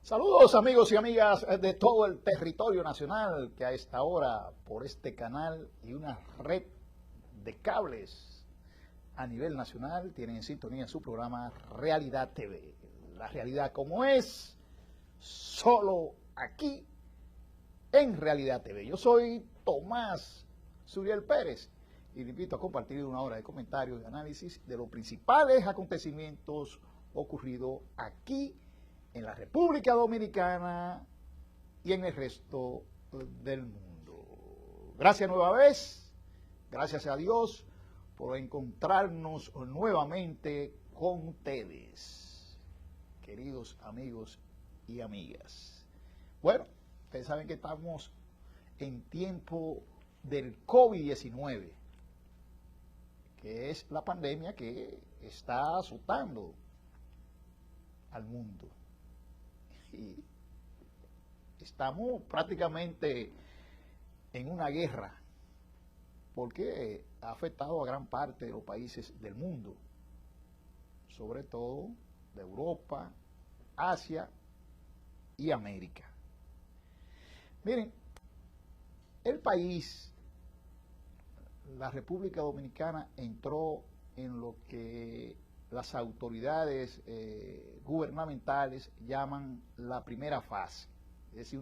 Saludos amigos y amigas de todo el territorio nacional que a esta hora por este canal y una red de cables a nivel nacional tienen en sintonía su programa Realidad TV. La realidad como es, solo aquí en Realidad TV. Yo soy Tomás Suriel Pérez y le invito a compartir una hora de comentarios y análisis de los principales acontecimientos ocurridos aquí en la República Dominicana y en el resto del mundo. Gracias nueva vez, gracias a Dios por encontrarnos nuevamente con ustedes, queridos amigos y amigas. Bueno, ustedes saben que estamos en tiempo del COVID-19, que es la pandemia que está azotando al mundo. Y estamos prácticamente en una guerra porque ha afectado a gran parte de los países del mundo, sobre todo de Europa, Asia y América. Miren, el país, la República Dominicana, entró en lo que las autoridades gubernamentales llaman la primera fase. Es decir,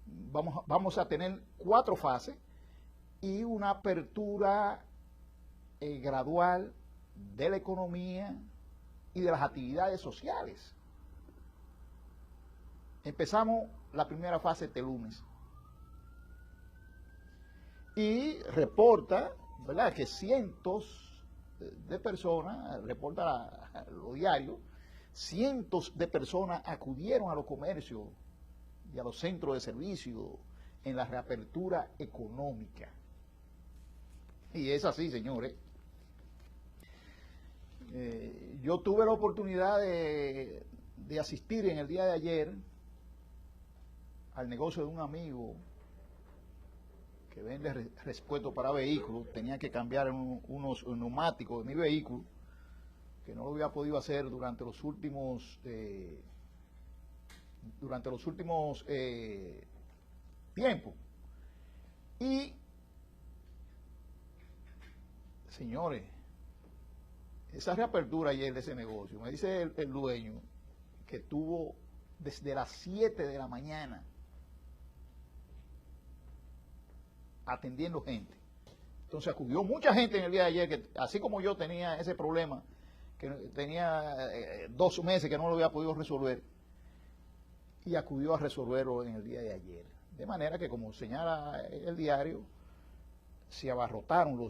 vamos a tener 4 fases y una apertura gradual de la economía y de las actividades sociales. Empezamos la primera fase este lunes y reporta, ¿verdad?, que cientos de personas, reporta los diarios, cientos de personas acudieron a los comercios y a los centros de servicio en la reapertura económica. Y es así, señores. Yo tuve la oportunidad de asistir en el día de ayer al negocio de un amigo que vende repuestos para vehículos. Tenía que cambiar unos neumáticos de mi vehículo, que no lo había podido hacer durante los últimos tiempos. Y, señores, esa reapertura ayer de ese negocio, me dice el dueño que tuvo desde las 7 de la mañana atendiendo gente. Entonces acudió mucha gente en el día de ayer, que así como yo tenía ese problema, que tenía 2 meses que no lo había podido resolver, y acudió a resolverlo en el día de ayer. De manera que, como señala el diario, se abarrotaron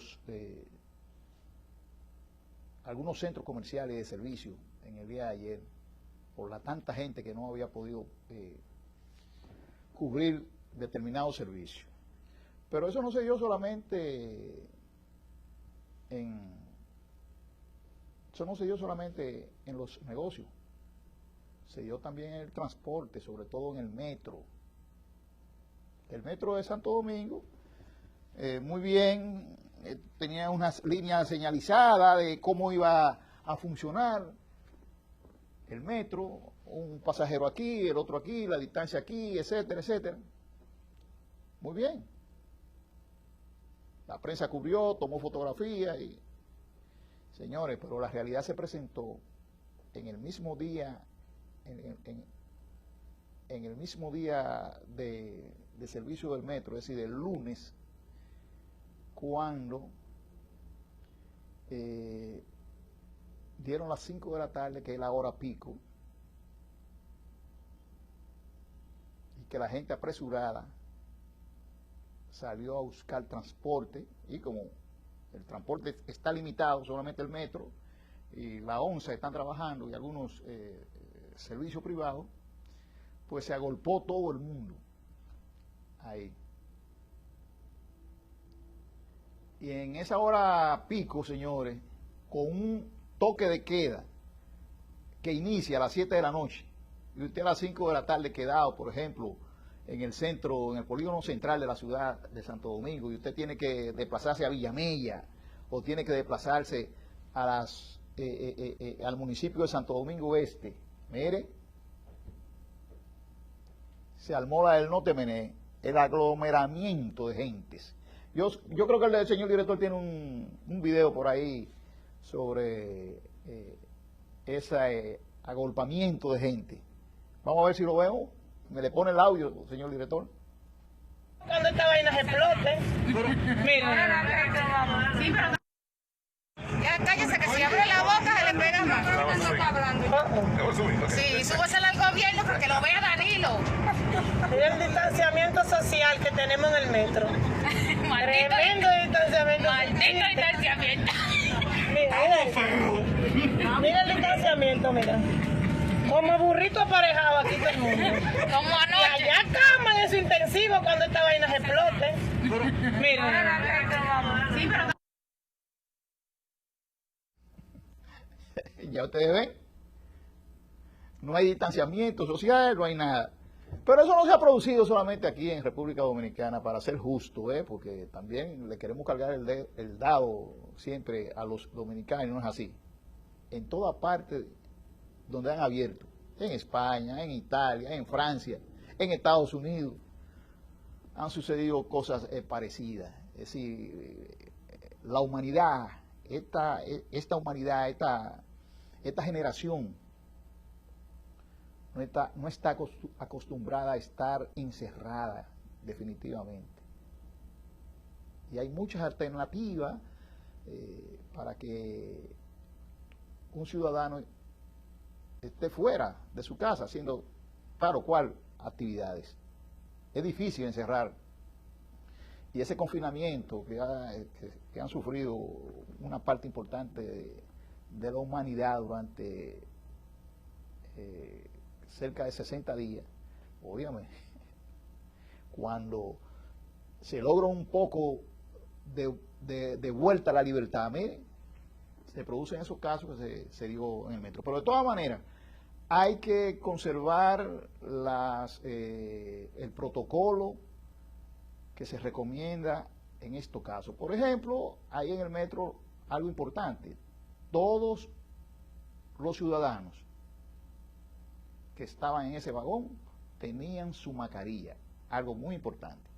algunos centros comerciales de servicio en el día de ayer por la tanta gente que no había podido cubrir determinados servicios. Pero eso no se dio solamente en los negocios, se dio también en el transporte, sobre todo en el metro. El metro de Santo Domingo, muy bien, tenía unas líneas señalizadas de cómo iba a funcionar el metro, un pasajero aquí, el otro aquí, la distancia aquí, etcétera, etcétera. Muy bien. La prensa cubrió, tomó fotografías y, señores, pero la realidad se presentó en el mismo día, en el mismo día de servicio del metro, es decir, el lunes, cuando dieron las 5 de la tarde, que es la hora pico, y que la gente apresurada salió a buscar transporte, y como el transporte está limitado, solamente el metro y la ONSA están trabajando y algunos servicios privados, pues se agolpó todo el mundo ahí. Y en esa hora pico, señores, con un toque de queda que inicia a las 7 de la noche, y usted a las 5 de la tarde quedado, por ejemplo, en el centro, en el polígono central de la ciudad de Santo Domingo, y usted tiene que desplazarse a Villamella, o tiene que desplazarse al municipio de Santo Domingo Este, mire, se armó la del No Te Menees, el aglomeramiento de gentes. Yo creo que el señor director tiene un video por ahí sobre ese agolpamiento de gente. Vamos a ver si lo vemos. Me le pone el audio, señor director. Cuando esta vaina se explote. Mira. Ya cállese, que si abre la boca se le pega más. Sí, súbesela al gobierno porque lo vea Danilo. Mira el distanciamiento social que tenemos en el metro. Tremendo distanciamiento. Maldito distanciamiento. Mira el distanciamiento, mira. Como burrito aparejado aquí todo el mundo. Como Y anoche. allá caman en su intensivo cuando esta vaina se explote. Mira. Sí, pero Ya ustedes ven, no hay distanciamiento social, no hay nada. Pero eso no se ha producido solamente aquí en República Dominicana, para ser justo, porque también le queremos cargar el dado siempre a los dominicanos, no es así. En toda parte donde han abierto, en España, en Italia, en Francia, en Estados Unidos, han sucedido cosas parecidas. Es decir, la humanidad, esta humanidad, esta generación no está acostumbrada a estar encerrada definitivamente. Y hay muchas alternativas para que un ciudadano esté fuera de su casa haciendo tal o cual actividades. Es difícil encerrar. Y ese confinamiento que han sufrido una parte importante de la humanidad durante cerca de 60 días, óyame, cuando se logra un poco de vuelta a la libertad, mire, se producen esos casos que se dio en el metro. Pero de todas maneras, hay que conservar el protocolo que se recomienda en estos casos. Por ejemplo, ahí en el metro, algo importante, todos los ciudadanos que estaban en ese vagón tenían su mascarilla, algo muy importante.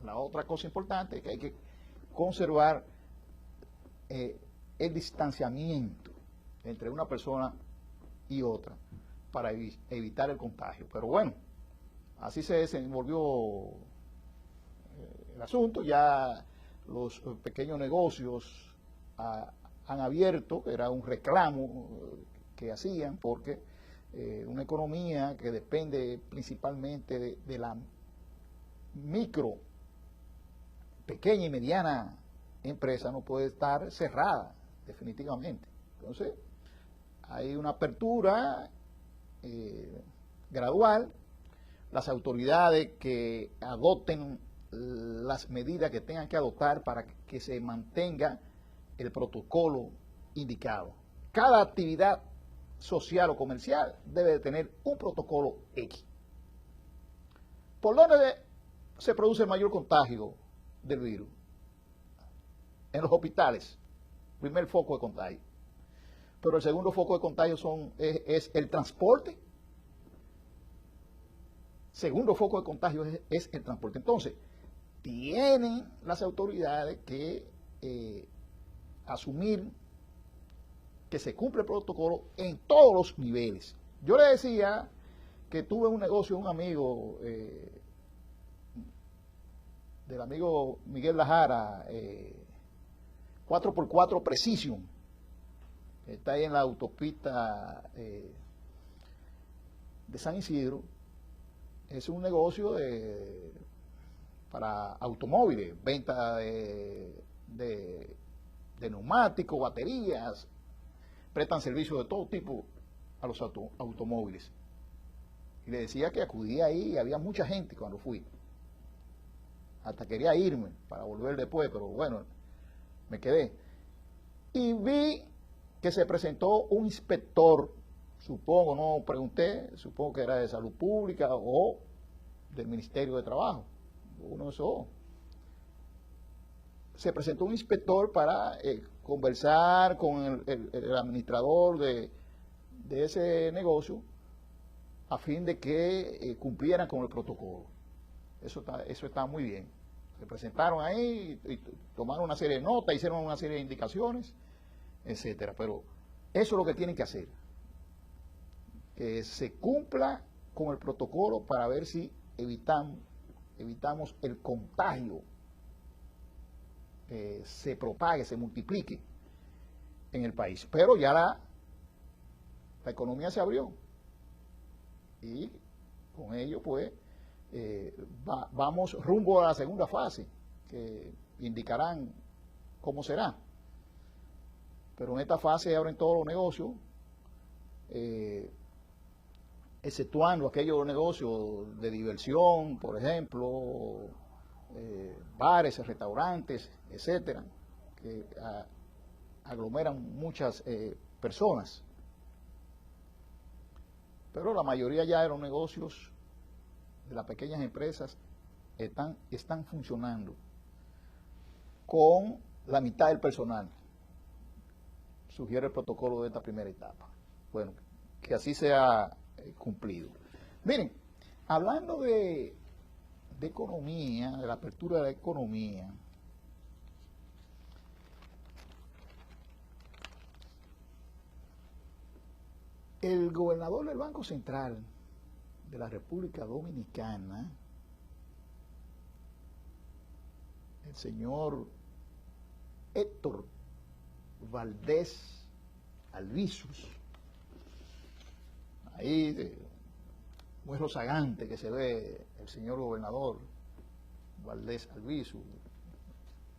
La otra cosa importante es que hay que conservar el distanciamiento entre una persona y otra para evitar el contagio. Pero bueno, así se desenvolvió el asunto. Ya los pequeños negocios han abierto, era un reclamo que hacían, porque una economía que depende principalmente de la micro, pequeña y mediana empresa no puede estar cerrada definitivamente. Entonces, hay una apertura gradual. Las autoridades que adopten las medidas que tengan que adoptar para que se mantenga el protocolo indicado. Cada actividad social o comercial debe de tener un protocolo X. ¿Por dónde se produce el mayor contagio del virus? En los hospitales, primer foco de contagio. Pero el segundo foco de contagio es el transporte. Segundo foco de contagio es el transporte. Entonces, tienen las autoridades que asumir que se cumple el protocolo en todos los niveles. Yo le decía que tuve un negocio, un amigo, del amigo Miguel Lajara, 4x4 Precision, está ahí en la autopista de San Isidro. Es un negocio para automóviles, venta de neumáticos, baterías, prestan servicios de todo tipo a los automóviles. Y le decía que acudía ahí y había mucha gente cuando fui. Hasta quería irme para volver después, pero bueno, me quedé. Y vi que se presentó un inspector, supongo, no pregunté, supongo que era de Salud Pública o del Ministerio de Trabajo, uno de esos dos. Se presentó un inspector para conversar con el administrador de ese negocio, a fin de que cumplieran con el protocolo. Eso está muy bien. Se presentaron ahí y tomaron una serie de notas, hicieron una serie de indicaciones, etcétera. Pero eso es lo que tienen que hacer. Que se cumpla con el protocolo para ver si evitamos el contagio, que se propague, se multiplique en el país. Pero ya la economía se abrió y con ello pues vamos rumbo a la segunda fase, que indicarán cómo será. Pero en esta fase abren todos los negocios, exceptuando aquellos negocios de diversión, por ejemplo, bares, restaurantes, etcétera, que aglomeran muchas personas. Pero la mayoría ya de los negocios de las pequeñas empresas están funcionando con la mitad del personal, sugiere el protocolo de esta primera etapa. Bueno, que así sea cumplido. Miren, hablando de economía, de la apertura de la economía, el gobernador del Banco Central de la República Dominicana, el señor Héctor Valdés Albizus, ahí muy rozagante que se ve el señor gobernador Valdés Albizus,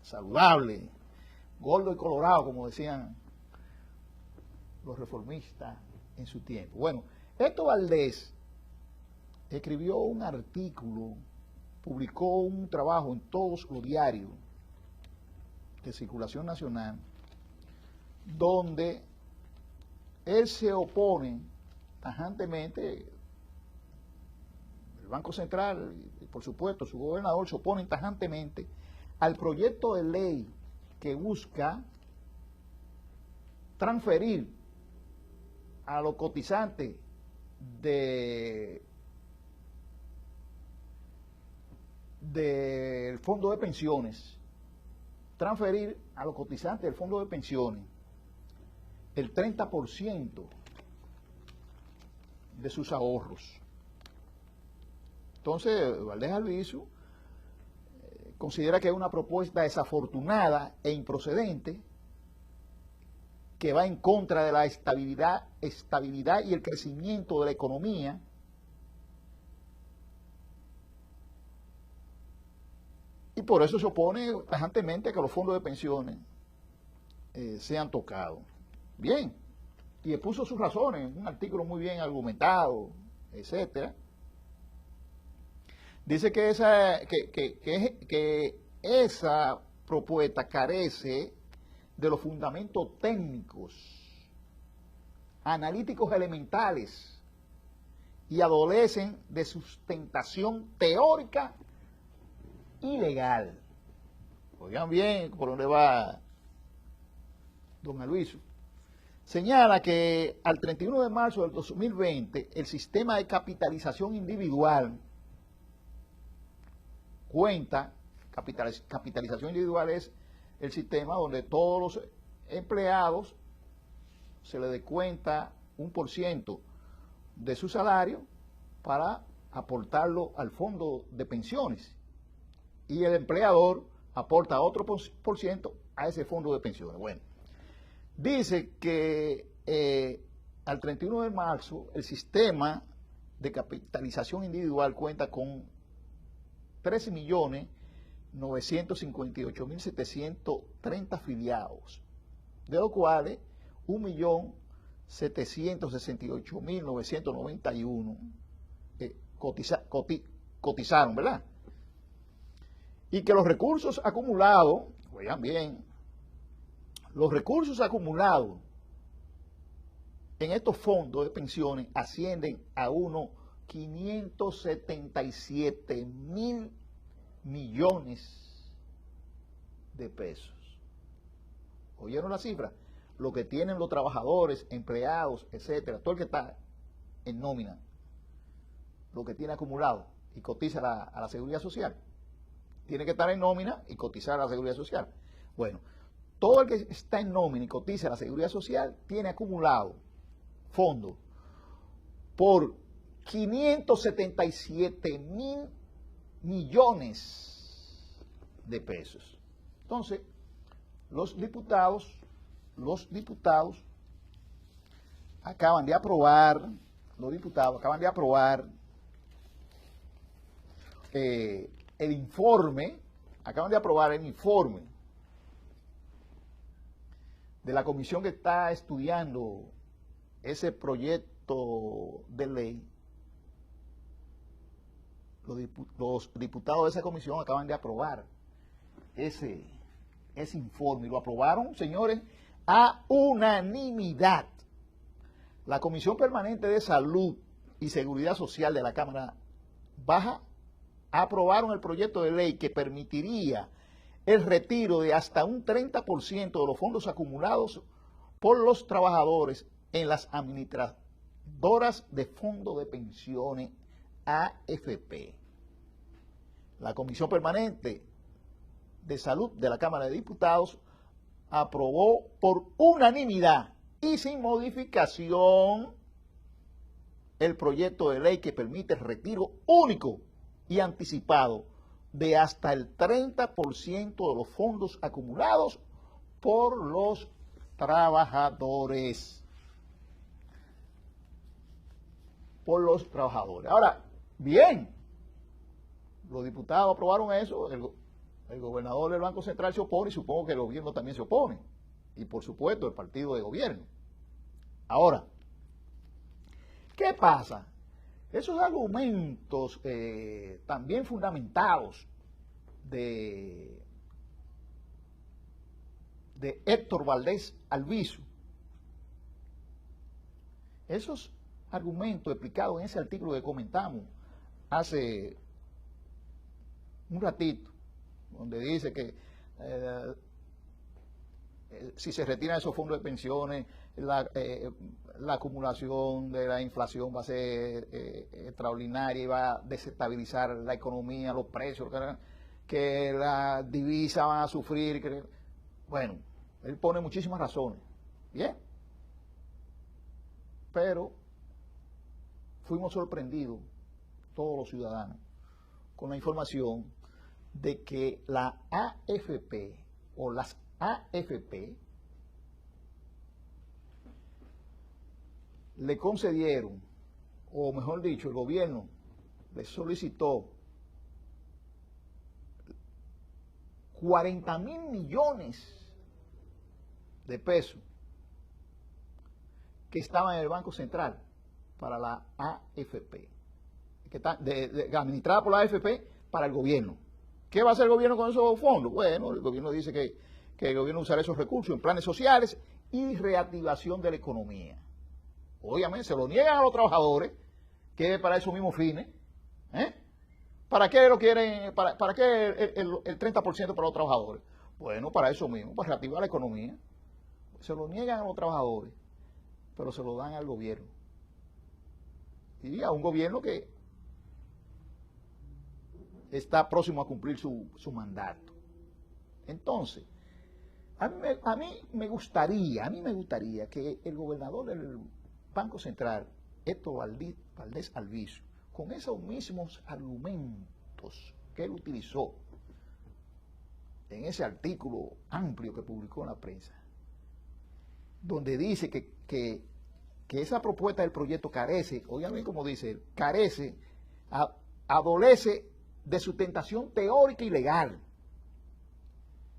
saludable, gordo y colorado, como decían los reformistas en su tiempo. Bueno, Héctor Valdés escribió un artículo, publicó un trabajo en todos los diarios de circulación nacional, donde él se opone tajantemente, el Banco Central y por supuesto su gobernador se oponen tajantemente al proyecto de ley que busca transferir a los cotizantes del fondo de pensiones, transferir a los cotizantes del fondo de pensiones el 30% de sus ahorros. Entonces, Valdés Albizus considera que es una propuesta desafortunada e improcedente, que va en contra de la estabilidad y el crecimiento de la economía, y por eso se opone tajantemente a que los fondos de pensiones sean tocados. Bien, y expuso sus razones, un artículo muy bien argumentado, etcétera. Dice que esa propuesta carece de los fundamentos técnicos, analíticos elementales y adolecen de sustentación teórica y legal. Oigan bien por dónde va don Albizus. Señala que al 31 de marzo del 2020 el sistema de capitalización individual capitalización individual es el sistema donde todos los empleados se les descuenta 1% de su salario para aportarlo al fondo de pensiones y el empleador aporta otro por ciento a ese fondo de pensiones. Bueno, dice que al 31 de marzo el sistema de capitalización individual cuenta con 13.958.730 afiliados, de los cuales 1.768.991 cotizaron, ¿verdad? Y que los recursos acumulados, oigan bien, los recursos acumulados en estos fondos de pensiones ascienden a unos 577.000 millones de pesos. ¿Oyeron la cifra? Lo que tienen los trabajadores, empleados, etcétera, todo el que está en nómina. lo que tiene acumulado y cotiza a la Seguridad Social. Tiene que estar en nómina y cotizar a la Seguridad Social. Bueno, todo el que está en nómina y cotiza a la Seguridad Social tiene acumulado fondos por 577.000 millones de pesos. Entonces, los diputados acaban de aprobar el informe de la comisión que está estudiando ese proyecto de ley. Los diputados de esa comisión acaban de aprobar ese informe, y lo aprobaron, señores, a unanimidad. La Comisión Permanente de Salud y Seguridad Social de la Cámara Baja aprobaron el proyecto de ley que permitiría el retiro de hasta un 30% de los fondos acumulados por los trabajadores en las administradoras de fondos de pensiones AFP. La Comisión Permanente de Salud de la Cámara de Diputados aprobó por unanimidad y sin modificación el proyecto de ley que permite el retiro único y anticipado de hasta el 30% de los fondos acumulados por los trabajadores. Ahora, bien, los diputados aprobaron eso, el gobernador del Banco Central se opone y supongo que el gobierno también se opone. Y por supuesto el partido de gobierno. Ahora, ¿qué pasa? Esos argumentos también fundamentados de Héctor Valdés Albizu, esos argumentos explicados en ese artículo que comentamos hace un ratito, donde dice que si se retiran esos fondos de pensiones, la acumulación de la inflación va a ser extraordinaria y va a desestabilizar la economía, los precios, que las divisas van a sufrir. Bueno, él pone muchísimas razones. Bien. Pero fuimos sorprendidos, todos los ciudadanos, con la información de que la AFP o las AFP le concedieron, o mejor dicho, el gobierno le solicitó 40.000 millones de pesos que estaban en el Banco Central para la AFP, que está administrada por la AFP para el gobierno. ¿Qué va a hacer el gobierno con esos fondos? Bueno, el gobierno dice que el gobierno usará esos recursos en planes sociales y reactivación de la economía. Obviamente se lo niegan a los trabajadores, que es para esos mismos fines. ¿Para qué lo quieren? ¿Para qué el 30% para los trabajadores? Bueno, para eso mismo, para reactivar la economía. Se lo niegan a los trabajadores, pero se lo dan al gobierno. Y a un gobierno que está próximo a cumplir su mandato. Entonces, a mí me gustaría que el gobernador del Banco Central, Héctor Valdés Albizu, con esos mismos argumentos que él utilizó en ese artículo amplio que publicó en la prensa, donde dice que esa propuesta del proyecto carece, oigan bien como dice, adolece de sustentación teórica y legal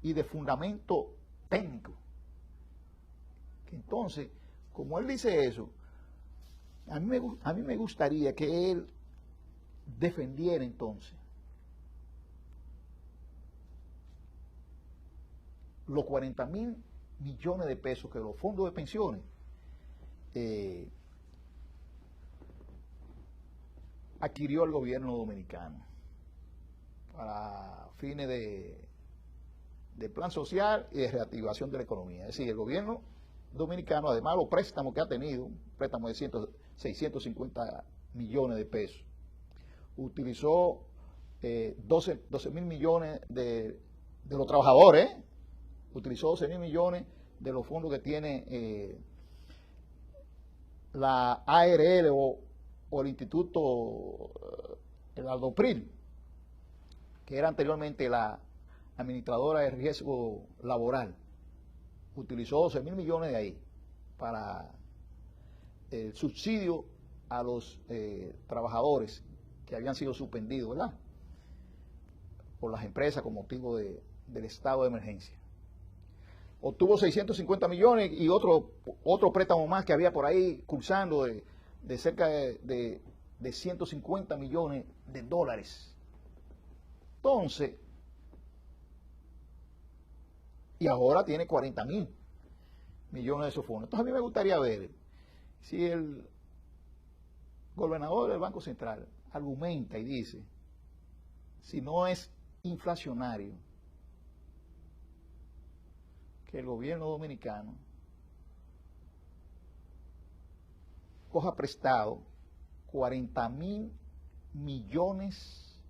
y de fundamento técnico. Entonces, como él dice eso, a mí me gustaría que él defendiera entonces los 40.000 millones de pesos que los fondos de pensiones adquirió el gobierno dominicano para fines de plan social y de reactivación de la economía. Es decir, el gobierno dominicano, además de los préstamos que ha tenido, un préstamo de 650 millones de pesos utilizó 12 mil millones de los trabajadores, utilizó 12 mil millones de los fondos que tiene la ARL o el Instituto, el Aldopril, que era anteriormente la administradora de riesgo laboral. Utilizó 12 mil millones de ahí para el subsidio a los trabajadores que habían sido suspendidos, ¿verdad?, por las empresas con motivo del estado de emergencia. Obtuvo 650 millones y otro préstamo más que había por ahí cursando de cerca de 150 millones de dólares. Entonces, y ahora tiene 40 mil millones de esos fondos. Entonces a mí me gustaría ver si el gobernador del Banco Central argumenta y dice, si no es inflacionario, que el gobierno dominicano coja prestado 40 mil millones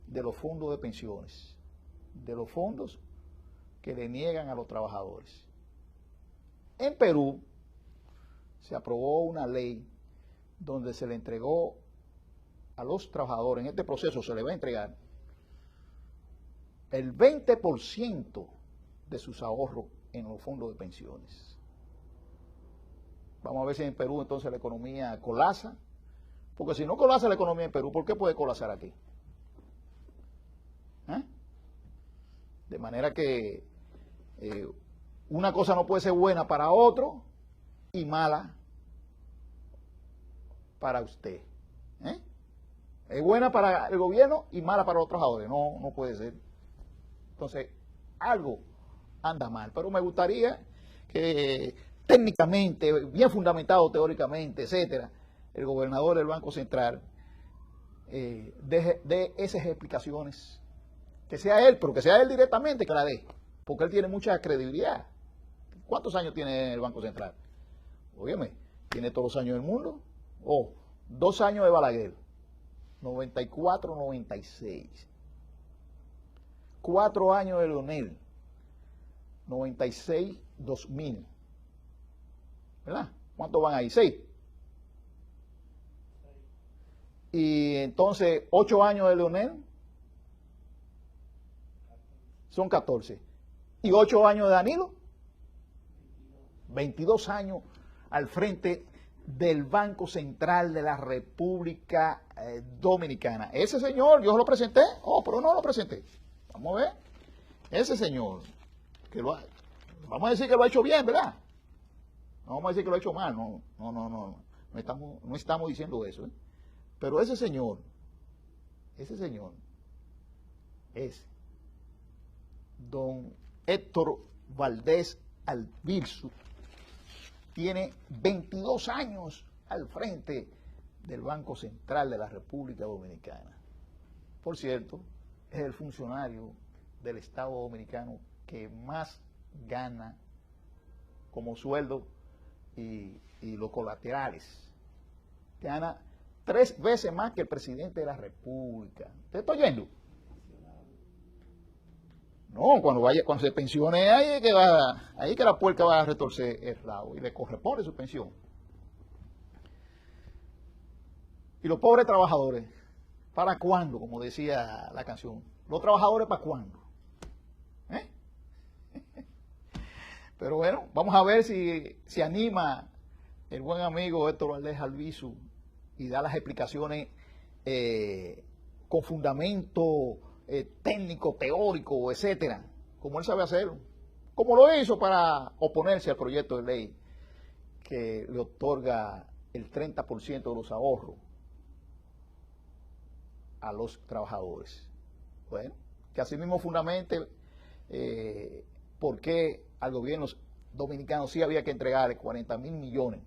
de los fondos de pensiones, de los fondos que le niegan a los trabajadores. En Perú se aprobó una ley donde se le entregó a los trabajadores, en este proceso se le va a entregar el 20% de sus ahorros en los fondos de pensiones. Vamos a ver si en Perú entonces la economía colapsa, porque si no colapsa la economía en Perú, ¿por qué puede colapsar aquí? De manera que una cosa no puede ser buena para otro y mala para usted. Es buena para el gobierno y mala para los trabajadores. No puede ser. Entonces, algo anda mal. Pero me gustaría que técnicamente, bien fundamentado teóricamente, etcétera, el gobernador del Banco Central dé esas explicaciones. Que sea él, pero que sea él directamente que la dé. Porque él tiene mucha credibilidad. ¿Cuántos años tiene el Banco Central? Óyeme, tiene todos los años del mundo. 2 años de Balaguer, 94-96. 4 años de Leonel, 96-2000. ¿Verdad? ¿Cuántos van ahí? 6. Y entonces, 8 años de Leonel son 14. ¿Y 8 años de Danilo? 22 años al frente del Banco Central de la República Dominicana. Ese señor, yo lo presenté, pero no lo presenté. Vamos a ver. Ese señor, vamos a decir que lo ha hecho bien, ¿verdad? No vamos a decir que lo ha hecho mal, no estamos diciendo eso. Pero ese señor es don Héctor Valdés Albizu. Tiene 22 años al frente del Banco Central de la República Dominicana. Por cierto, es el funcionario del Estado Dominicano que más gana como sueldo y los colaterales. Gana 3 veces más que el presidente de la República. ¿Te estoy oyendo? No, cuando se pensione, ahí que la puerca va a retorcer el rabo y le corresponde su pensión. Y los pobres trabajadores, ¿para cuándo? Como decía la canción. ¿Los trabajadores para cuándo? Pero bueno, vamos a ver si se anima el buen amigo Héctor Valdés Albizu y da las explicaciones con fundamento técnico, teórico, etcétera, como él sabe hacerlo, como lo hizo para oponerse al proyecto de ley que le otorga el 30% de los ahorros a los trabajadores. Bueno, que así mismo fundamente por qué al gobierno dominicano sí había que entregarle 40 mil millones.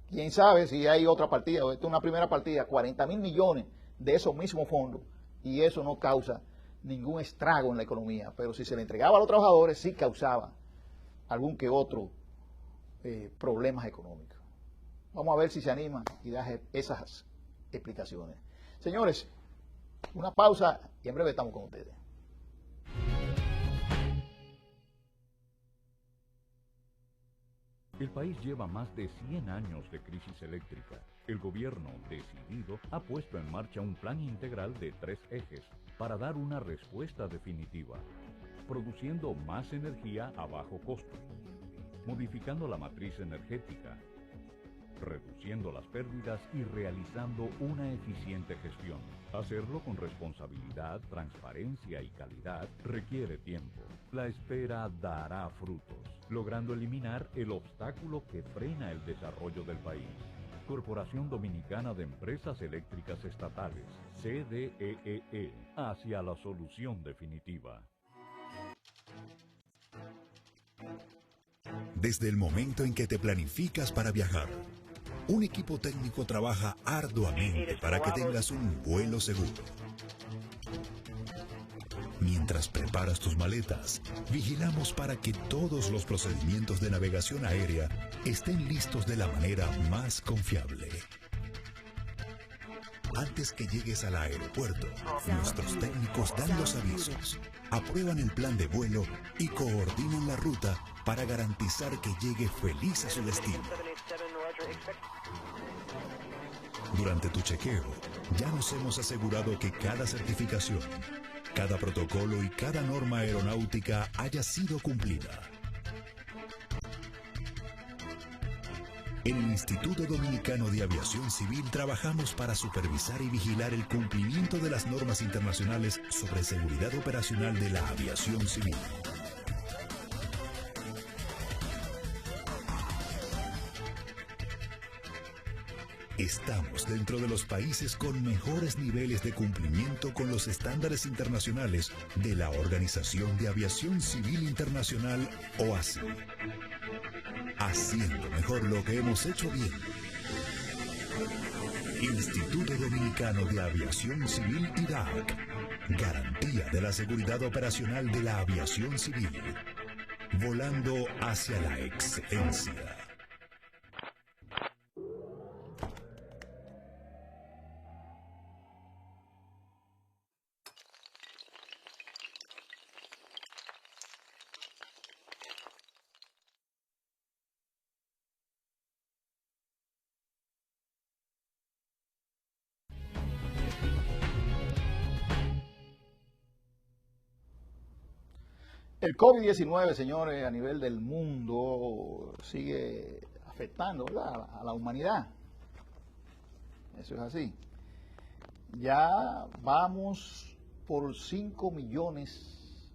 Quién sabe si hay otra partida, o esta es una primera partida, 40 mil millones de esos mismos fondos, y eso no causa ningún estrago en la economía, pero si se le entregaba a los trabajadores sí causaba algún que otro problemas económicos. Vamos a ver si se anima y da esas explicaciones. Señores, una pausa y en breve estamos con ustedes. El país lleva más de 100 años de crisis eléctrica. El gobierno, decidido, ha puesto en marcha un plan integral de 3 ejes para dar una respuesta definitiva, produciendo más energía a bajo costo, modificando la matriz energética, reduciendo las pérdidas y realizando una eficiente gestión. Hacerlo con responsabilidad, transparencia y calidad requiere tiempo. La espera dará frutos, logrando eliminar el obstáculo que frena el desarrollo del país. Corporación Dominicana de Empresas Eléctricas Estatales, CDEE, hacia la solución definitiva. Desde el momento en que te planificas para viajar, un equipo técnico trabaja arduamente para que tengas un vuelo seguro. Mientras preparas tus maletas, vigilamos para que todos los procedimientos de navegación aérea estén listos de la manera más confiable. Antes que llegues al aeropuerto, nuestros técnicos dan los avisos, aprueban el plan de vuelo y coordinan la ruta para garantizar que llegue feliz a su destino. Durante tu chequeo, ya nos hemos asegurado que cada certificación, cada protocolo y cada norma aeronáutica haya sido cumplida. En el Instituto Dominicano de Aviación Civil trabajamos para supervisar y vigilar el cumplimiento de las normas internacionales sobre seguridad operacional de la aviación civil. Estamos dentro de los países con mejores niveles de cumplimiento con los estándares internacionales de la Organización de Aviación Civil Internacional, OACI. Haciendo mejor lo que hemos hecho bien. Instituto Dominicano de Aviación Civil IDAC. Garantía de la seguridad operacional de la aviación civil. Volando hacia la excelencia. El COVID-19, señores, a nivel del mundo sigue afectando, ¿verdad?, a la humanidad. Eso es así. Ya vamos por 5 millones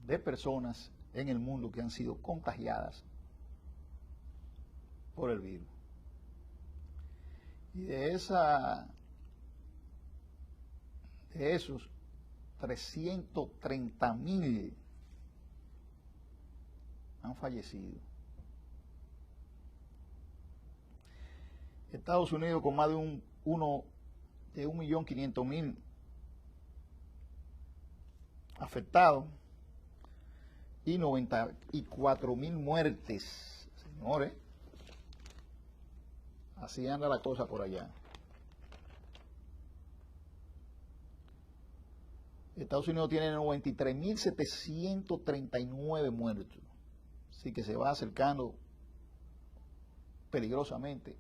de personas en el mundo que han sido contagiadas por el virus. Y de esos 330.000 han fallecido. Estados Unidos con más de 1.500.000 afectados y 94.000 muertes. Señores, así anda la cosa por allá. Estados Unidos tiene 93.739 muertos, así que se va acercando peligrosamente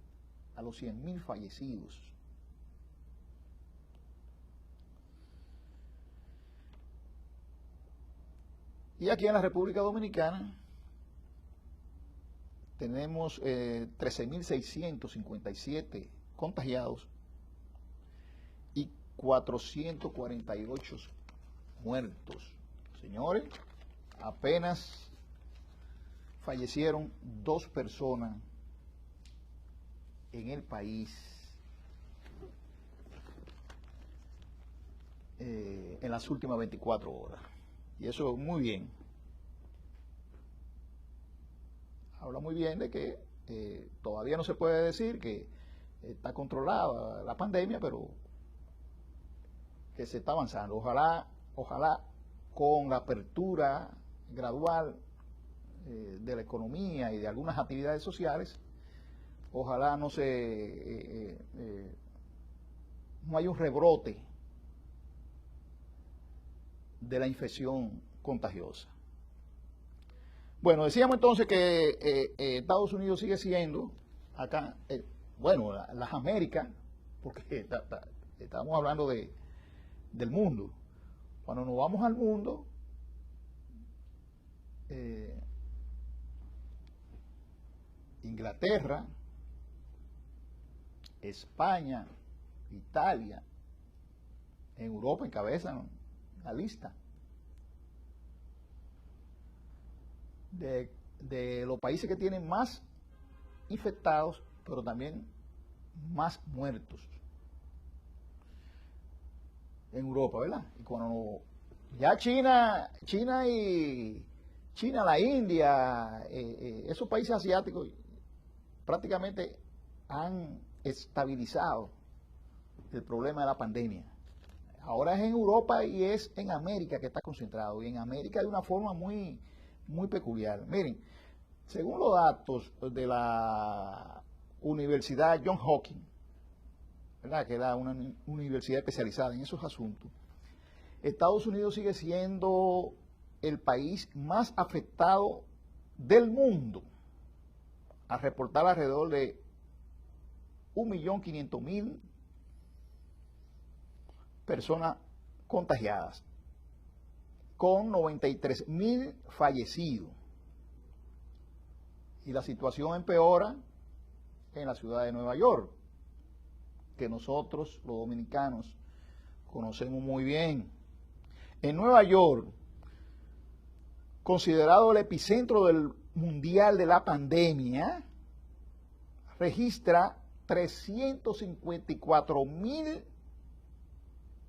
a los 100.000 fallecidos. Y aquí en la República Dominicana tenemos 13.657 contagiados y 448 muertos. Señores, apenas fallecieron 2 personas en el país en las últimas 24 horas. Y eso muy bien. Habla muy bien de que todavía no se puede decir que está controlada la pandemia, pero que se está avanzando. Ojalá con la apertura gradual de la economía y de algunas actividades sociales, ojalá no se no hay un rebrote de la infección contagiosa. Bueno, decíamos entonces que Estados Unidos sigue siendo acá, bueno, las Américas, porque estamos hablando del mundo. Cuando nos vamos al mundo, Inglaterra, España, Italia, en Europa encabezan la lista de los países que tienen más infectados, pero también más muertos en Europa, ¿verdad? Y cuando ya China, la India, esos países asiáticos prácticamente han estabilizado el problema de la pandemia. Ahora es en Europa y es en América que está concentrado, y en América de una forma muy peculiar. Miren, según los datos de la Universidad Johns Hopkins, ¿verdad?, que era una universidad especializada en esos asuntos, Estados Unidos sigue siendo el país más afectado del mundo, a reportar alrededor de 1.500.000 personas contagiadas, con 93.000 fallecidos. Y la situación empeora en la ciudad de Nueva York, que nosotros, los dominicanos, conocemos muy bien. En Nueva York, considerado el epicentro del mundial de la pandemia, registra 354.000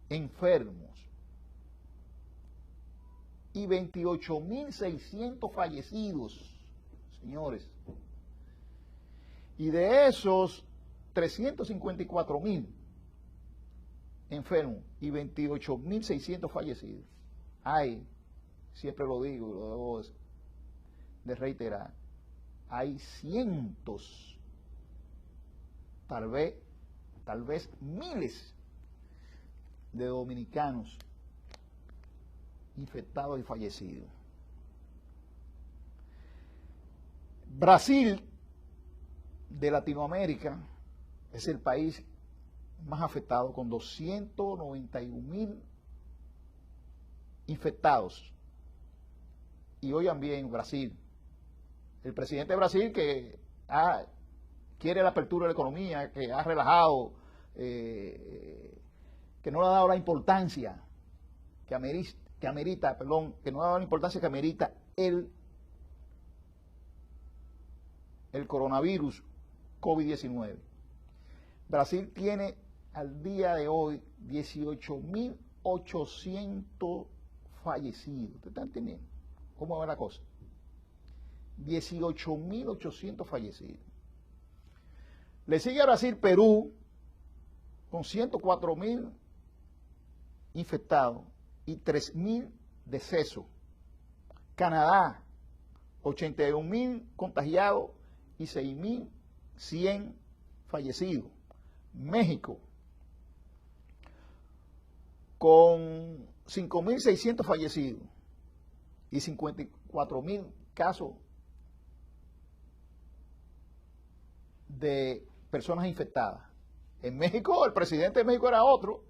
enfermos y 28.600 fallecidos, señores. Y de esos 354.000 enfermos y 28.600 fallecidos, hay, siempre lo digo y lo debo de reiterar, hay cientos, tal vez miles de dominicanos infectados y fallecidos. Brasil, de Latinoamérica, es el país más afectado, con 291.000 infectados. Y oigan bien, Brasil, el presidente de Brasil, que quiere la apertura de la economía, que ha relajado, que no le ha dado la importancia que amerita, que no le ha dado la importancia que amerita el coronavirus COVID-19. Brasil tiene al día de hoy 18.800 fallecidos. ¿Ustedes están entendiendo cómo va la cosa? 18.800 fallecidos. Le sigue a Brasil Perú, con 104.000 infectados y 3.000 decesos. Canadá, 81.000 contagiados y 6.100 fallecidos. México, con 5.600 fallecidos y 54.000 casos de personas infectadas. En México, el presidente de México era otro,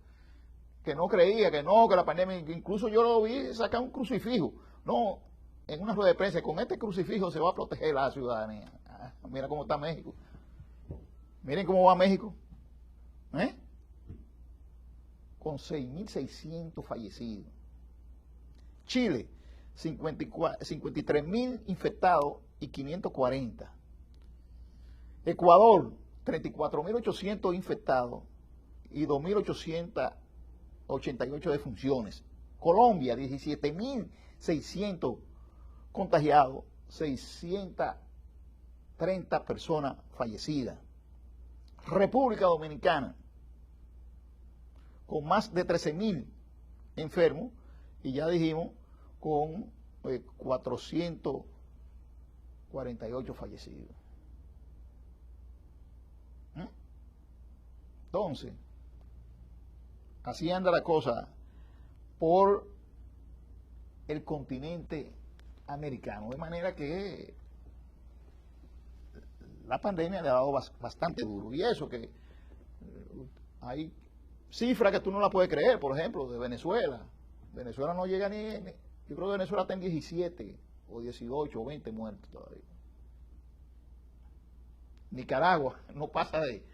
que no creía, que la pandemia, incluso yo lo vi sacar un crucifijo, no, en una rueda de prensa, con este crucifijo se va a proteger la ciudadanía. Mira cómo está México. Miren cómo va México. Con 6.600 fallecidos. Chile, 53.000 infectados y 540. Ecuador, 34.800 infectados y 2.888 defunciones. Colombia, 17.600 contagiados, 630 personas fallecidas. República Dominicana, con más de 13.000 enfermos, y ya dijimos, con 448 fallecidos. Entonces, Así anda la cosa por el continente americano. De manera que la pandemia le ha dado bastante duro. Y eso que hay cifras que tú no la puedes creer, por ejemplo, de Venezuela. Venezuela no llega yo creo que Venezuela está en 17 o 18 o 20 muertos todavía. Nicaragua no pasa de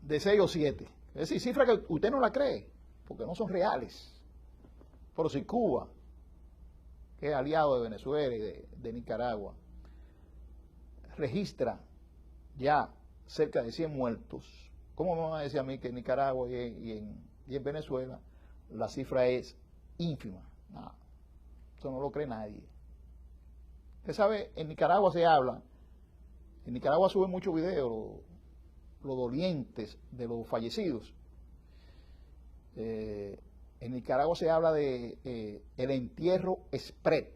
6 o 7. Es decir, cifras que usted no la cree, porque no son reales. Pero si Cuba, que es aliado de Venezuela y de Nicaragua, registra ya cerca de 100 muertos, ¿cómo me van a decir a mí que en Nicaragua y en Venezuela la cifra es ínfima? No, eso no lo cree nadie. Usted sabe, en Nicaragua suben muchos videos, los dolientes de los fallecidos. En Nicaragua se habla de el entierro express,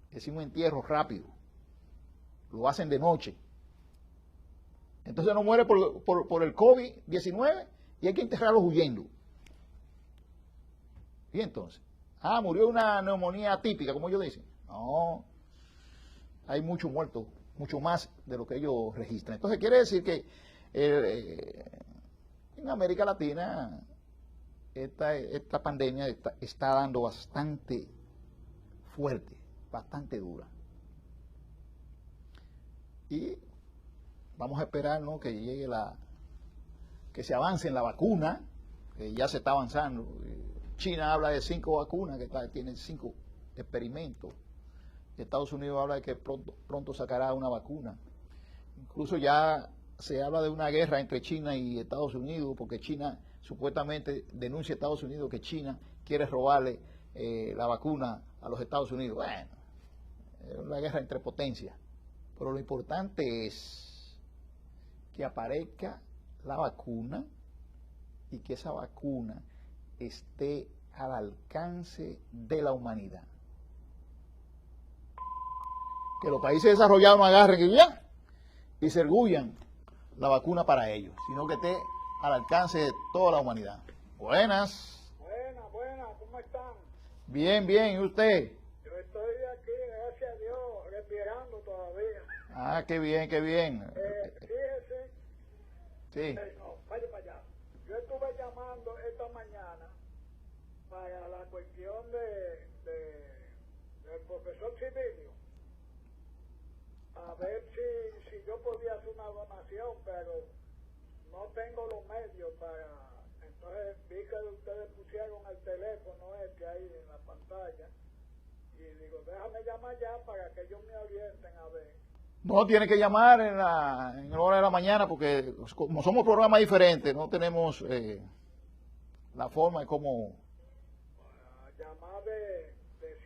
es decir, un entierro rápido. Lo hacen de noche. Entonces no muere por el COVID-19 y hay que enterrarlos huyendo. Y entonces, murió de una neumonía atípica, como ellos dicen. No, hay muchos muertos, mucho más de lo que ellos registran. Entonces quiere decir que en América Latina esta pandemia está dando bastante fuerte, bastante dura. Y vamos a esperar, ¿no?, que llegue que se avance en la vacuna, que ya se está avanzando. China habla de 5 vacunas, que tienen 5 experimentos. Estados Unidos habla de que pronto sacará una vacuna. Incluso ya se habla de una guerra entre China y Estados Unidos, porque China supuestamente denuncia a Estados Unidos que China quiere robarle la vacuna a los Estados Unidos. Bueno, es una guerra entre potencias. Pero lo importante es que aparezca la vacuna y que esa vacuna esté al alcance de la humanidad. Que los países desarrollados no agarren y se orgullan la vacuna para ellos, sino que esté al alcance de toda la humanidad. Buenas. Buenas, ¿cómo están? Bien, ¿y usted? Yo estoy aquí, gracias a Dios, respirando todavía. Qué bien. Fíjese. Sí. No, vaya para allá. Yo estuve llamando esta mañana para la cuestión del profesor Civilio, a ver si yo podía hacer una donación, pero no tengo los medios para. Entonces vi que ustedes pusieron el teléfono ahí en la pantalla y digo, déjame llamar ya para que ellos me orienten a ver. No, tiene que llamar en la hora de la mañana, porque como somos programas diferentes, no tenemos la forma de cómo. Llamar de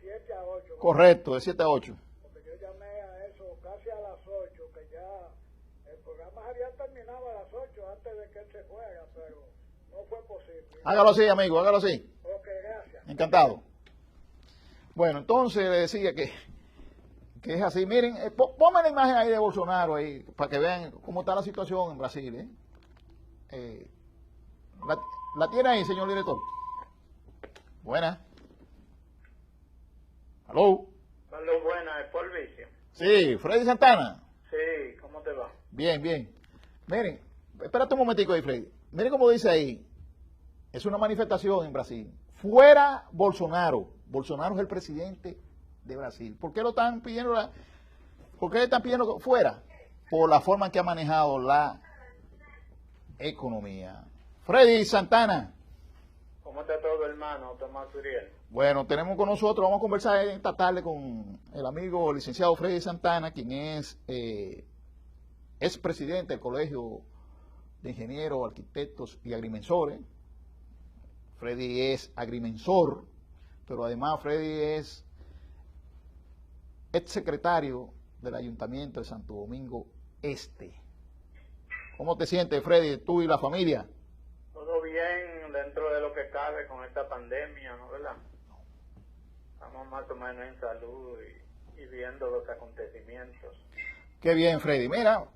7 a 8. Correcto, de 7 a 8. Porque yo llamé a eso casi a las 8, que ya el programa había terminado a las 8 antes de que él se fuera, pero no fue posible. Hágalo así, amigo, hágalo así. Ok, gracias. Encantado. Bueno, entonces le decía que es así. Miren, ponme la imagen ahí de Bolsonaro ahí, para que vean cómo está la situación en Brasil. ¿La tiene ahí, señor director? Buena. ¿Aló? Aló, buena, es Paul Vicio. Sí, Freddy Santana. Sí, ¿cómo te va? Bien. Miren, espérate un momentico ahí, Freddy. Miren cómo dice ahí. Es una manifestación en Brasil. Fuera Bolsonaro. Bolsonaro es el presidente de Brasil. ¿Por qué lo están pidiendo? ¿Por qué le están pidiendo fuera? Por la forma en que ha manejado la economía. Freddy Santana. ¿Cómo está todo, hermano, Tomás Uriel? Bueno, tenemos con nosotros, vamos a conversar esta tarde con el amigo licenciado Freddy Santana, quien es presidente del Colegio de Ingenieros, Arquitectos y Agrimensores. Freddy es agrimensor, pero además Freddy es ex secretario del Ayuntamiento de Santo Domingo Este. ¿Cómo te sientes, Freddy, tú y la familia? Todo bien dentro de lo que cabe con esta pandemia, ¿no, verdad? Estamos más o menos en salud y viendo los acontecimientos. Qué bien, Freddy. Mira,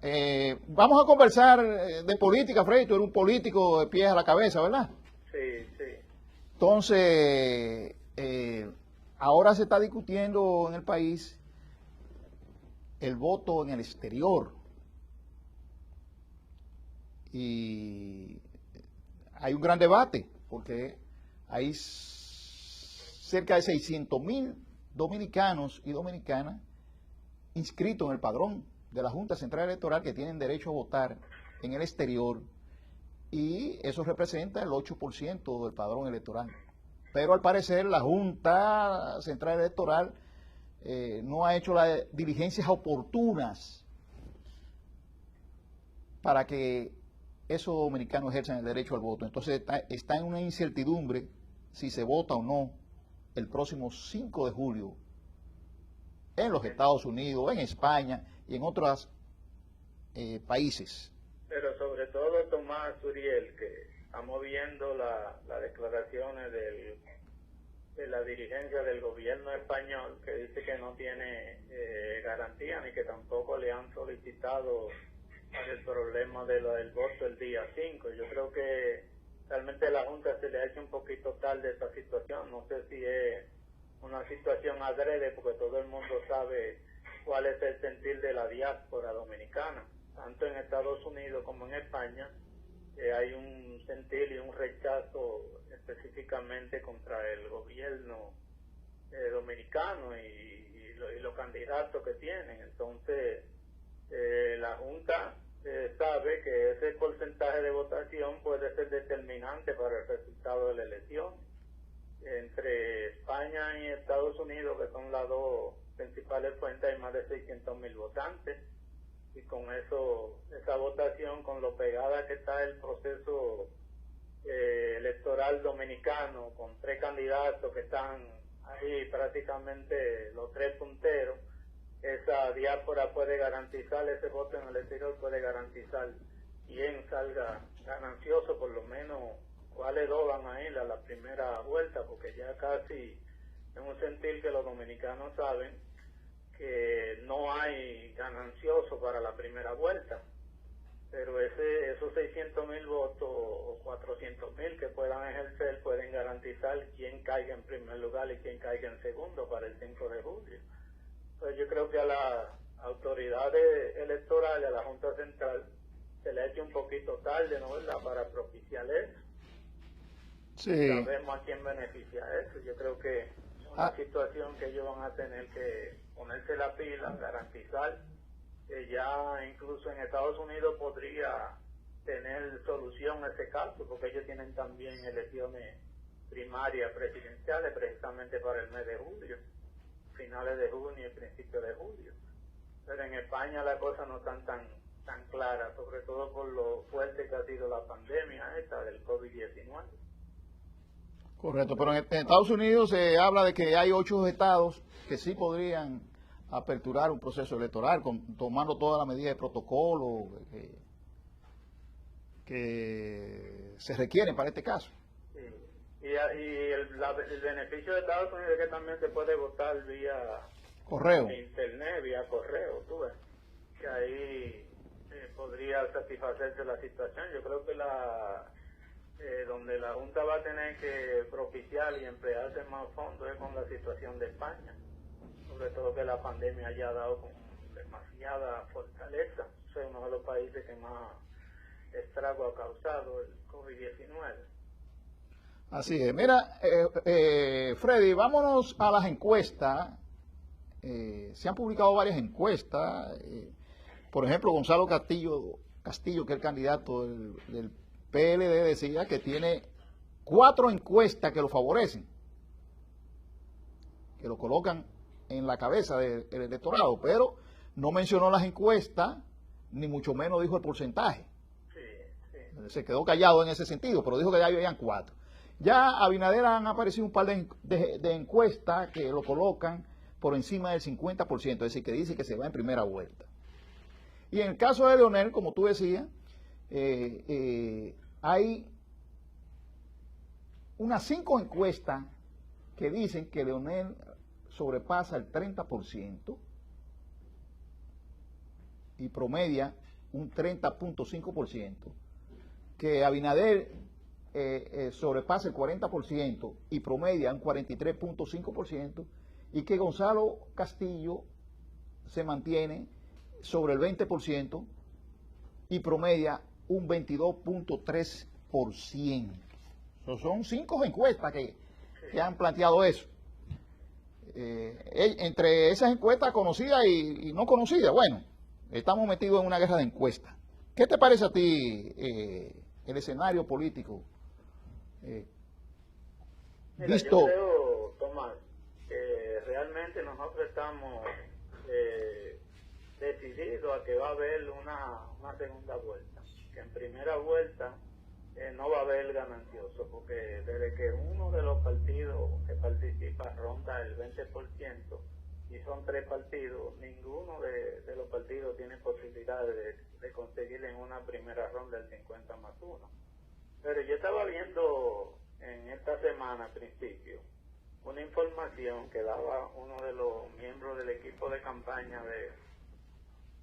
vamos a conversar de política, Freddy. Tú eres un político de pies a la cabeza, ¿verdad? Sí, sí. Entonces, ahora se está discutiendo en el país el voto en el exterior. Y hay un gran debate, porque hay cerca de 600.000 dominicanos y dominicanas inscritos en el padrón de la Junta Central Electoral que tienen derecho a votar en el exterior, y eso representa el 8% del padrón electoral. Pero al parecer la Junta Central Electoral no ha hecho las diligencias oportunas para que esos dominicanos ejerzan el derecho al voto. Entonces está en una incertidumbre si se vota o no el próximo 5 de julio en los Estados Unidos, en España y en otros países. Pero sobre todo, Tomás Uriel, que estamos viendo las declaraciones de la dirigencia del gobierno español, que dice que no tiene garantía ni que tampoco le han solicitado el problema del voto el día 5. Yo creo que realmente la Junta se le ha hecho un poquito tarde esta situación. No sé si es una situación adrede, porque todo el mundo sabe cuál es el sentir de la diáspora dominicana, tanto en Estados Unidos como en España. Hay un sentir y un rechazo específicamente contra el gobierno dominicano y los candidatos que tienen. Entonces, la Junta sabe que ese porcentaje de votación puede ser determinante para el resultado de la elección. Entre España y Estados Unidos, que son las dos principales fuentes, hay más de 600.000 votantes, y con eso, esa votación, con lo pegada que está el proceso electoral dominicano, con 3 candidatos que están ahí prácticamente los 3 punteros, esa diáspora puede garantizar, ese voto en el exterior puede garantizar quién salga ganancioso, por lo menos cuáles 2 van a ir a la primera vuelta, porque ya casi es un sentir que los dominicanos saben que no hay ganancioso para la primera vuelta. Pero esos 600.000 votos o 400.000 que puedan ejercer pueden garantizar quién caiga en primer lugar y quién caiga en segundo para el 5 de julio. Pues yo creo que a las autoridades electorales, a la Junta Central, se le ha hecho un poquito tarde, ¿no verdad?, para propiciar eso. Sí. Sabemos a quién beneficia eso. Yo creo que es una situación que ellos van a tener que ponerse la pila, garantizar. Ya incluso en Estados Unidos podría tener solución ese caso, porque ellos tienen también elecciones primarias presidenciales precisamente para el mes de julio, finales de junio y principios de julio. Pero en España la cosa no están tan clara, sobre todo por lo fuerte que ha sido la pandemia esta del COVID-19. Correcto, pero en Estados Unidos se habla de que hay 8 estados que sí podrían aperturar un proceso electoral, tomando todas las medidas de protocolo que se requieren para este caso. Sí. Y el beneficio de Estados Unidos es que también se puede votar vía correo, internet, vía correo, tú ves, que ahí podría satisfacerse la situación. Yo creo que donde la Junta va a tener que propiciar y emplearse más fondos es con la situación de España, sobre todo que la pandemia haya dado con demasiada fortaleza. Es uno de los países que más estrago ha causado el COVID-19. Así es. Mira, Freddy, vámonos a las encuestas. Se han publicado varias encuestas. Por ejemplo, Gonzalo Castillo, que es el candidato del PLD, decía que tiene 4 encuestas que lo favorecen, que lo colocan en la cabeza del electorado, pero no mencionó las encuestas, ni mucho menos dijo el porcentaje. Sí. Se quedó callado en ese sentido, pero dijo que ya habían 4. Ya Abinader han aparecido un par de encuestas que lo colocan por encima del 50%, es decir, que dice que se va en primera vuelta. Y en el caso de Leonel, como tú decías, hay unas 5 encuestas que dicen que Leonel sobrepasa el 30%, y promedia un 30.5%, que Abinader sobrepasa el 40% y promedia un 43.5%, y que Gonzalo Castillo se mantiene sobre el 20% y promedia un 22.3%. Son 5 encuestas que han planteado eso. Entre esas encuestas conocidas y no conocidas, bueno, estamos metidos en una guerra de encuestas. ¿Qué te parece a ti el escenario político? Mira, yo creo, Tomás, que realmente nosotros estamos decididos a que va a haber una segunda vuelta, que en primera vuelta no va a haber ganancioso, porque desde que uno de los partidos que participa ronda el 20%, y son 3 partidos, ninguno de los partidos tiene posibilidad de conseguir en una primera ronda el 50+1. Pero yo estaba viendo en esta semana, al principio, una información que daba uno de los miembros del equipo de campaña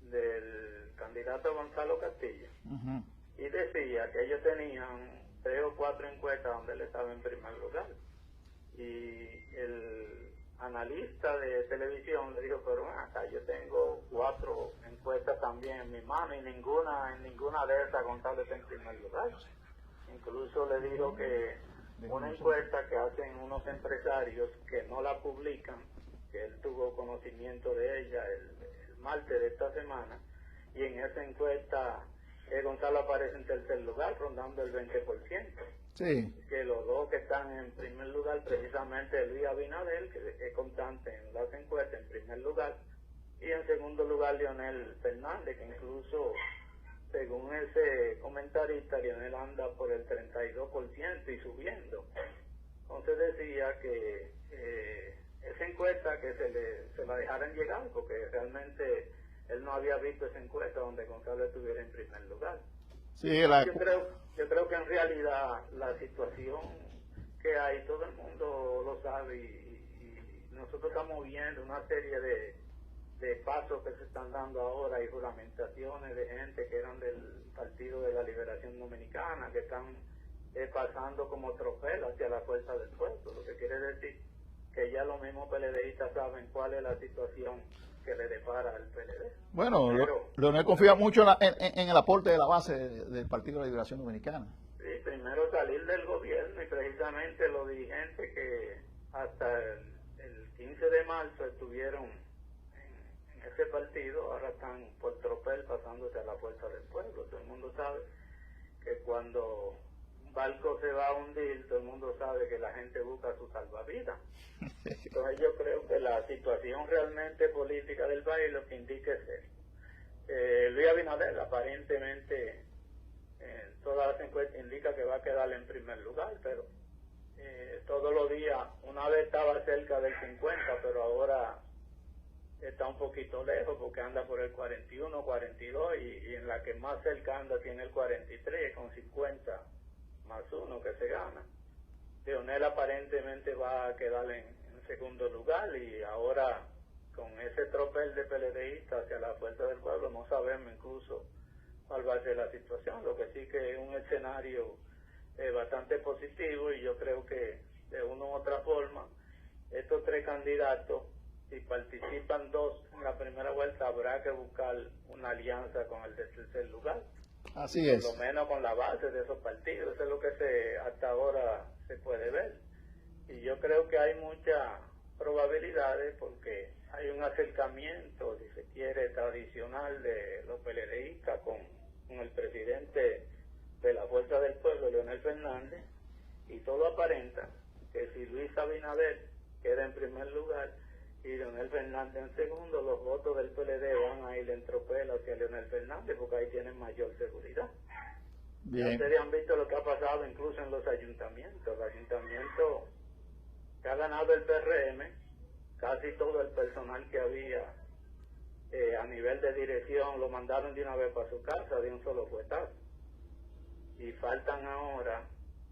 del candidato Gonzalo Castillo. Y decía que ellos tenían 3 o 4 encuestas donde él estaba en primer lugar. Y el analista de televisión le dijo, pero acá yo tengo 4 encuestas también en mi mano y en ninguna de esas Gonzalo está en primer lugar. Incluso le dijo que una encuesta que hacen unos empresarios que no la publican, que él tuvo conocimiento de ella el martes de esta semana, y en esa encuesta Gonzalo aparece en tercer lugar, rondando el 20%. Sí. Que los dos que están en primer lugar, precisamente Luis Abinader, que es constante en las encuestas, en primer lugar, y en segundo lugar Leonel Fernández, que incluso, según ese comentarista, Leonel anda por el 32% y subiendo. Entonces decía que esa encuesta que se la dejaran llegar, porque realmente él no había visto esa encuesta donde Gonzalo estuviera en primer lugar. Sí, yo creo que en realidad la situación que hay, todo el mundo lo sabe, y nosotros estamos viendo una serie de pasos que se están dando ahora y juramentaciones de gente que eran del Partido de la Liberación Dominicana, que están pasando como tropel hacia la fuerza del pueblo, lo que quiere decir que ya los mismos PLDistas saben cuál es la situación que le depara al PLD. Bueno, Leonel confía mucho en el aporte de la base del Partido de la Liberación Dominicana. Sí, primero salir del gobierno, y precisamente los dirigentes que hasta el 15 de marzo estuvieron en ese partido, ahora están por tropel pasándose a la fuerza del pueblo. Todo el mundo sabe que cuando un barco se va a hundir, todo el mundo sabe que la gente busca su salvavidas. Entonces yo creo que la situación realmente política del país lo que indica es eso. Luis Abinader aparentemente todas las encuestas indican que va a quedar en primer lugar, pero todos los días, una vez estaba cerca del 50, pero ahora está un poquito lejos porque anda por el 41, 42, y en la que más cerca anda tiene el 43 con 50+1 que se gana. Leonel aparentemente va a quedar en segundo lugar, y ahora con ese tropel de PLDistas hacia la fuerza del pueblo no sabemos incluso cuál va a ser la situación. Lo que sí que es un escenario bastante positivo, y yo creo que de una u otra forma estos 3 candidatos, si participan 2 en la primera vuelta, habrá que buscar una alianza con el de tercer lugar. Así es. Por lo menos con la base de esos partidos. Eso es lo que hasta ahora se puede ver. Y yo creo que hay muchas probabilidades porque hay un acercamiento, si se quiere, tradicional de los PLDistas con el presidente de la Fuerza del Pueblo, Leonel Fernández, y todo aparenta que si Luis Abinader queda en primer lugar y Leonel Fernández en segundo, los votos del PLD van a ir en tropel hacia Leonel Fernández porque ahí tienen mayor seguridad. Bien. Ustedes han visto lo que ha pasado incluso en los ayuntamientos. El ayuntamiento que ha ganado el PRM, casi todo el personal que había a nivel de dirección lo mandaron de una vez para su casa de un solo fuetazo. Y faltan ahora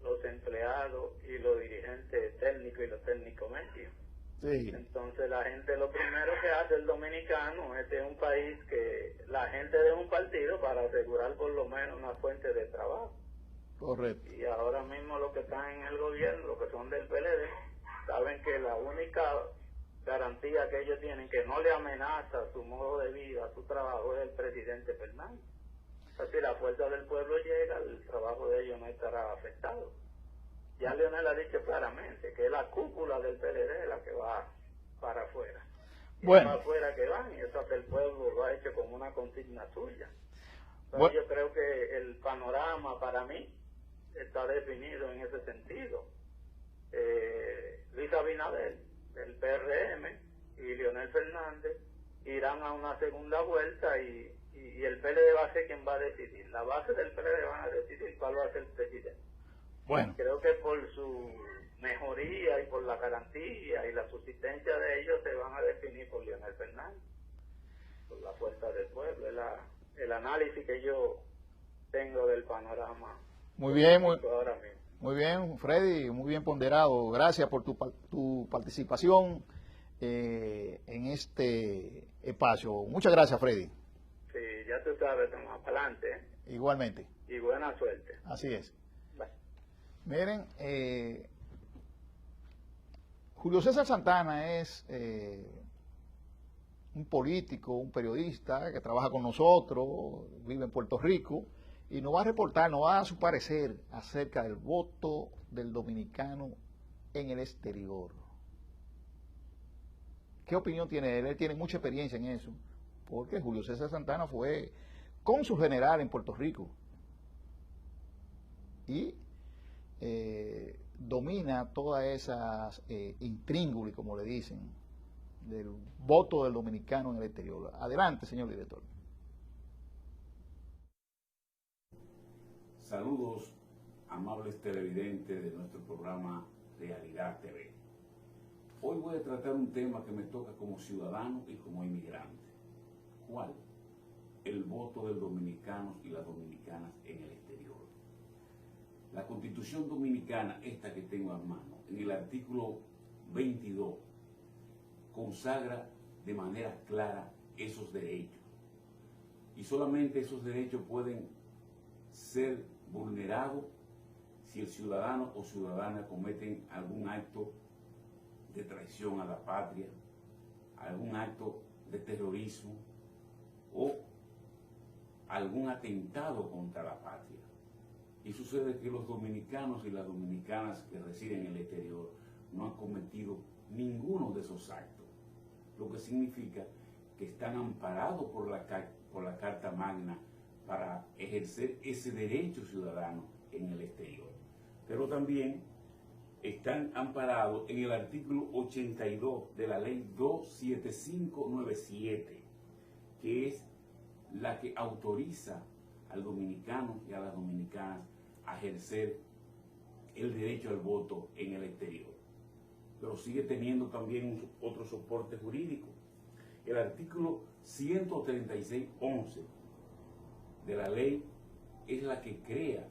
los empleados y los dirigentes técnicos y los técnicos medios. Sí. Entonces la gente, lo primero que hace el dominicano es un país que la gente de un partido para asegurar por lo menos una fuente de trabajo. Correcto. Y ahora mismo los que están en el gobierno, los que son del PLD, saben que la única garantía que ellos tienen, que no le amenaza su modo de vida, su trabajo, es el presidente Fernández. O sea, si la fuerza del pueblo llega, el trabajo de ellos no estará afectado. Ya Leonel ha dicho claramente que es la cúpula del PLD la que va para afuera. Y Bueno. para afuera que van, y eso hasta el pueblo lo ha hecho como una consigna suya. Entonces, Bueno. yo creo que el panorama para mí está definido en ese sentido. Luis Abinader, del PRM, y Leonel Fernández irán a una segunda vuelta y el PLD va a ser quien va a decidir. La base del PLD van a decidir cuál va a ser el presidente. Bueno, Creo que por su mejoría y por la garantía y la subsistencia de ellos se van a definir por Leonel Fernández, por la fuerza del pueblo. Es el análisis que yo tengo del panorama. muy bien, Ahora mismo. muy bien, Freddy, muy bien ponderado. Gracias por tu participación en este espacio. Muchas gracias, Freddy. Sí, ya tú sabes, más para adelante, ¿eh? Igualmente, Y buena suerte. así es. Bye. Miren, Julio César Santana es un político, un periodista que trabaja con nosotros, vive en Puerto Rico, y nos va a reportar, nos va a dar su parecer acerca del voto del dominicano en el exterior. ¿Qué opinión tiene él? Él tiene mucha experiencia en eso, porque Julio César Santana fue cónsul general en Puerto Rico y domina todas esas intríngulis, como le dicen, del voto del dominicano en el exterior. Adelante, señor director. Saludos, amables televidentes de nuestro programa Realidad TV. Hoy voy a tratar un tema que me toca como ciudadano y como inmigrante. ¿Cuál? El voto del dominicano y las dominicanas en el exterior. La Constitución Dominicana, esta que tengo en mano, en el artículo 22, consagra de manera clara esos derechos. Y solamente esos derechos pueden ser vulnerados si el ciudadano o ciudadana cometen algún acto de traición a la patria, algún acto de terrorismo o algún atentado contra la patria. Y sucede que los dominicanos y las dominicanas que residen en el exterior no han cometido ninguno de esos actos, lo que significa que están amparados por la Carta Magna para ejercer ese derecho ciudadano en el exterior. Pero también están amparados en el artículo 82 de la ley 27597, que es la que autoriza al dominicano y a las dominicanas a ejercer el derecho al voto en el exterior. Pero sigue teniendo también otro soporte jurídico. El artículo 136.11 de la ley es la que crea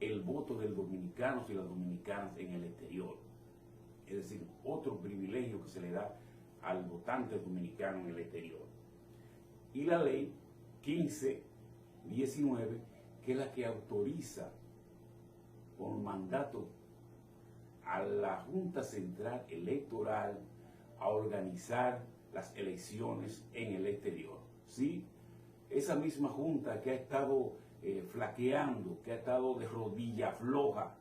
el voto del dominicano y las dominicanas en el exterior. Es decir, otro privilegio que se le da al votante dominicano en el exterior. Y la ley 1519, que es la que autoriza por mandato a la Junta Central Electoral a organizar las elecciones en el exterior. ¿Sí? Esa misma Junta que ha estado flaqueando, que ha estado de rodilla floja,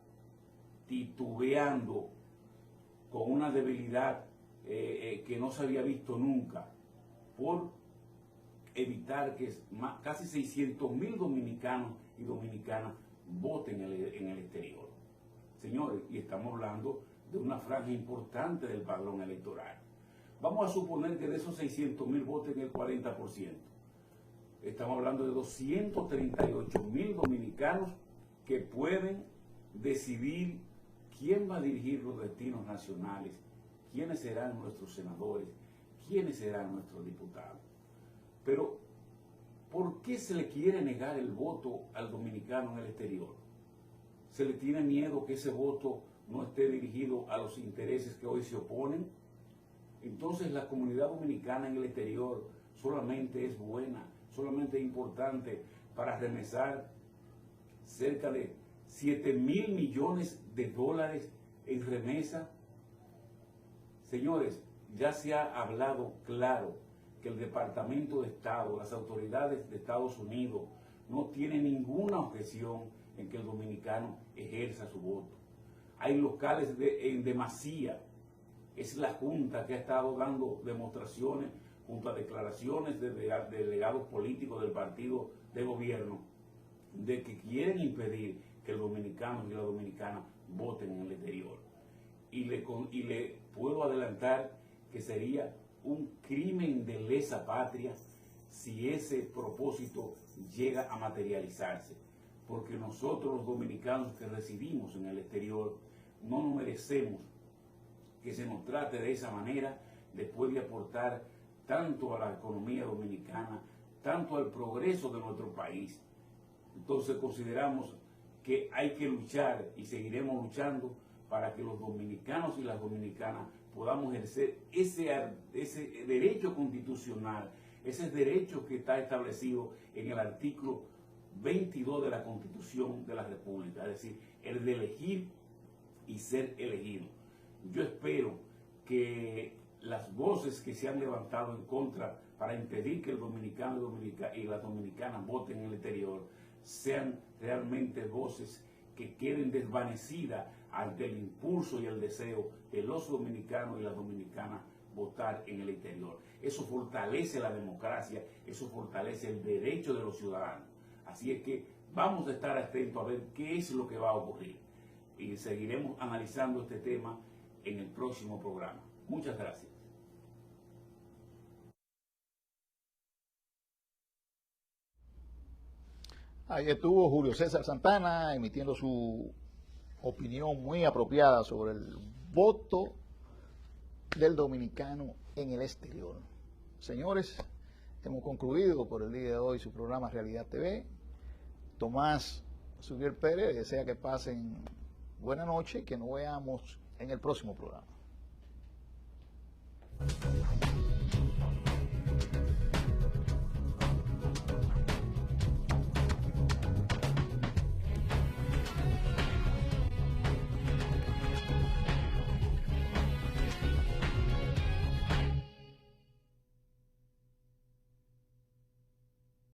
titubeando, con una debilidad que no se había visto nunca, por evitar que casi 600.000 dominicanos y dominicanas voten en el exterior. Señores, y estamos hablando de una franja importante del padrón electoral. Vamos a suponer que de esos 600.000 voten el 40%. Estamos hablando de 238.000 dominicanos que pueden decidir quién va a dirigir los destinos nacionales, quiénes serán nuestros senadores, quiénes serán nuestros diputados. Pero, ¿por qué se le quiere negar el voto al dominicano en el exterior? ¿Se le tiene miedo que ese voto no esté dirigido a los intereses que hoy se oponen? entonces la comunidad dominicana en el exterior solamente es buena, solamente es importante para remesar cerca de 7.000 millones de dólares en remesa. Señores, ya se ha hablado claro que el Departamento de Estado, las autoridades de Estados Unidos, no tienen ninguna objeción en que el dominicano ejerza su voto. Hay locales en demasía. Es la Junta que ha estado dando demostraciones junto a declaraciones de delegados políticos del partido de gobierno de que quieren impedir que el dominicano y la dominicana voten en el exterior. Y le puedo adelantar que sería un crimen de lesa patria si ese propósito llega a materializarse, porque nosotros los dominicanos que residimos en el exterior no nos merecemos que se nos trate de esa manera después de aportar tanto a la economía dominicana, tanto al progreso de nuestro país. Entonces consideramos que hay que luchar y seguiremos luchando para que los dominicanos y las dominicanas podamos ejercer ese derecho constitucional, ese derecho que está establecido en el artículo 22 de la Constitución de la República, es decir, el de elegir y ser elegido. Yo espero que las voces que se han levantado en contra para impedir que el dominicano y las dominicanas voten en el exterior sean realmente voces que queden desvanecidas ante el impulso y el deseo de los dominicanos y las dominicanas votar en el exterior. Eso fortalece la democracia, eso fortalece el derecho de los ciudadanos. Así es que vamos a estar atentos a ver qué es lo que va a ocurrir. Y seguiremos analizando este tema en el próximo programa. Muchas gracias. Ahí estuvo Julio César Santana emitiendo su opinión muy apropiada sobre el voto del dominicano en el exterior. Señores, hemos concluido por el día de hoy su programa Realidad TV. Tomás Subiel Pérez desea que pasen buena noche y que nos veamos en el próximo programa.